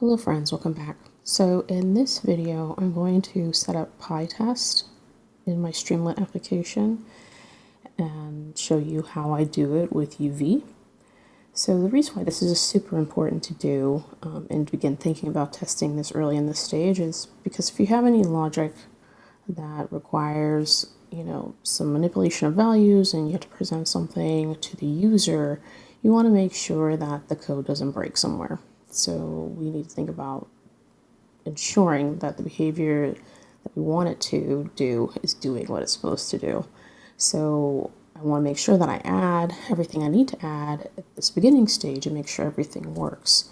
Hello friends, welcome back. So in this video, I'm going to set up Pytest in my Streamlit application and show you how I do it with UV. So the reason why this is super important to do and begin thinking about testing this early in the stage is because if you have any logic that requires, some manipulation of values and you have to present something to the user, you want to make sure that the code doesn't break somewhere. So we need to think about ensuring that the behavior that we want it to do is doing what it's supposed to do. So I want to make sure that I add everything I need to add at this beginning stage and make sure everything works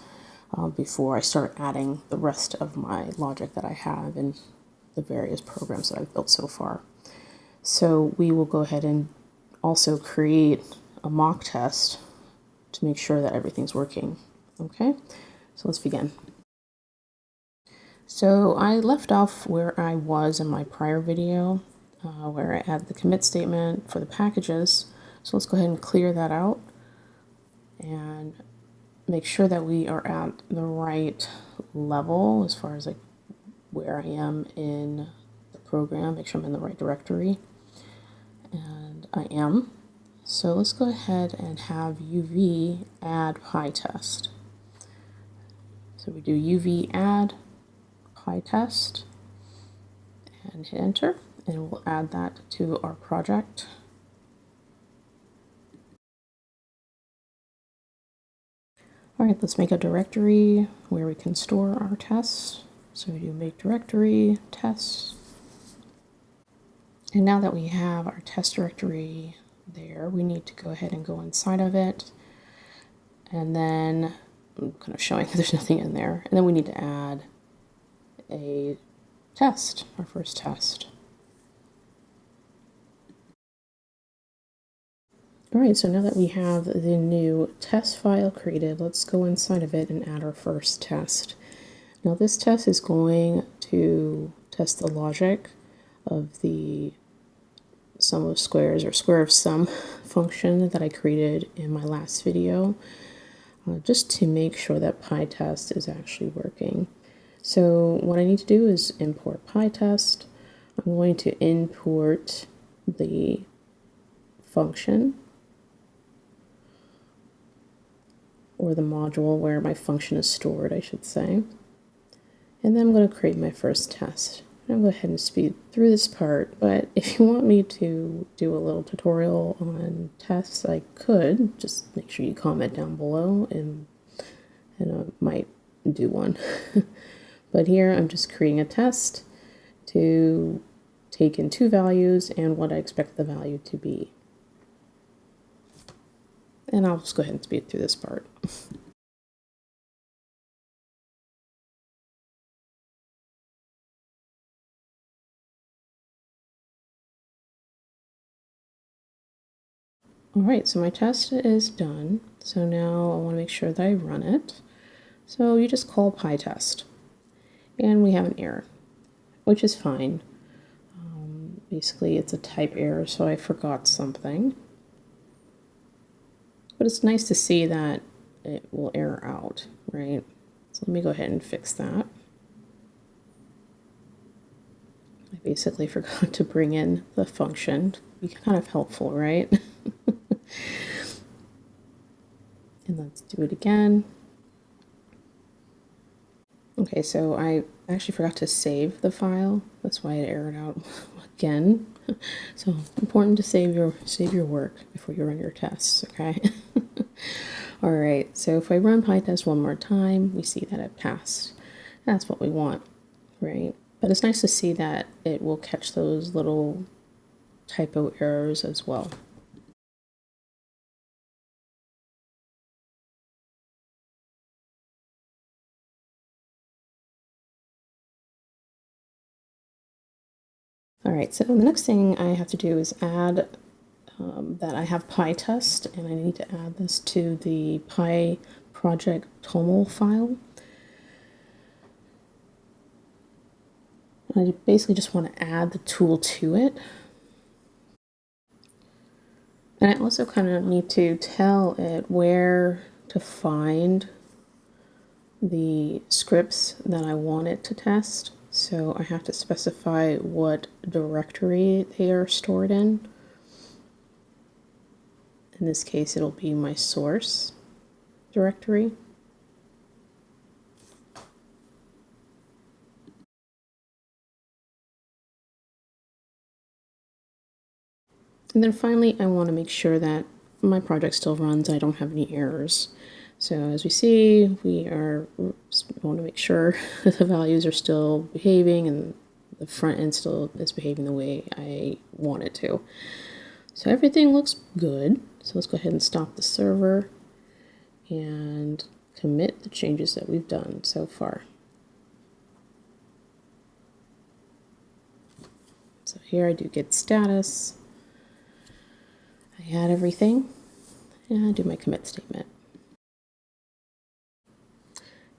before I start adding the rest of my logic that I have in the various programs that I've built so far. So we will go ahead and also create a mock test to make sure that everything's working. Okay, so let's begin. So I left off where I was in my prior video, where I had the commit statement for the packages. So let's go ahead and clear that out and make sure that we are at the right level as far as like where I am in the program. Make sure I'm in the right directory, and I am. So let's go ahead and have UV add Pytest. So we do UV add Pytest and hit enter, and we'll add that to our project. All right, let's make a directory where we can store our tests. So we do make directory tests. And now that we have our test directory there, we need to go ahead and go inside of it. And then I'm kind of showing that there's nothing in there. And then we need to add a test, our first test. All right, so now that we have the new test file created, let's go inside of it and add our first test. Now this test is going to test the logic of the sum of squares or square of sum function that I created in my last video, just to make sure that Pytest is actually working. So what I need to do is import Pytest. I'm going to import the function, or the module where my function is stored, I should say. And then I'm going to create my first test. I'm going to go ahead and speed through this part, but if you want me to do a little tutorial on tests, I could. Just make sure you comment down below and I might do one. But here I'm just creating a test to take in two values and what I expect the value to be. And I'll just go ahead and speed through this part. All right, so my test is done. So now I want to make sure that I run it. So you just call Pytest, and we have an error, which is fine. Basically, it's a type error, so I forgot something. But it's nice to see that it will error out, right? So let me go ahead and fix that. I basically forgot to bring in the function. Be kind of helpful, right? And let's do it again. Okay, so I actually forgot to save the file. That's why it errored out again. So important to save your work before you run your tests, okay? All right, so if I run Pytest one more time, we see that it passed. That's what we want, right? But it's nice to see that it will catch those little typo errors as well. All right, so the next thing I have to do is add that I have Pytest, and I need to add this to the pyproject.toml file. I basically just want to add the tool to it. And I also kind of need to tell it where to find the scripts that I want it to test. So I have to specify what directory they are stored in. In this case, it'll be my source directory. And then finally, I want to make sure that my project still runs and I don't have any errors. So as we see, we want to make sure that the values are still behaving and the front end still is behaving the way I want it to. So everything looks good. So let's go ahead and stop the server and commit the changes that we've done so far. So here I do git status. I add everything and I do my commit statement.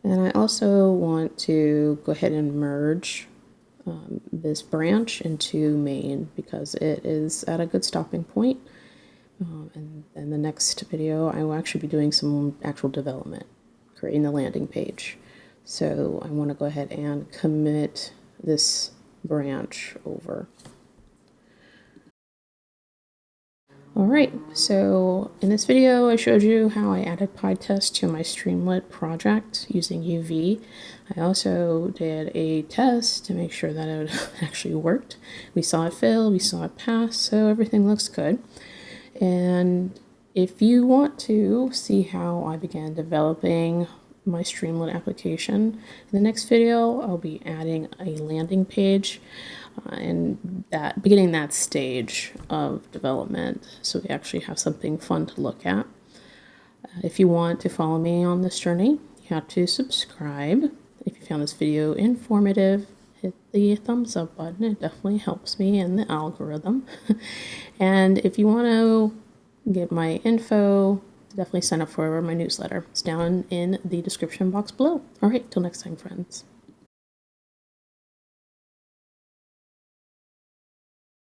And I also want to go ahead and merge this branch into main because it is at a good stopping point. And in the next video, I will actually be doing some actual development, creating the landing page. So I want to go ahead and commit this branch over. Alright, so in this video I showed you how I added Pytest to my Streamlit project using UV. I also did a test to make sure that it actually worked. We saw it fail, we saw it pass, so everything looks good. And if you want to see how I began developing my Streamlit application, in the next video I'll be adding a landing page and beginning that stage of development, so we actually have something fun to look at. If you want to follow me on this journey, you have to subscribe. If you found this video informative, hit the thumbs up button. It definitely helps me in the algorithm. And if you want to get my info, definitely sign up for my newsletter. It's down in the description box below. All right, till next time, friends.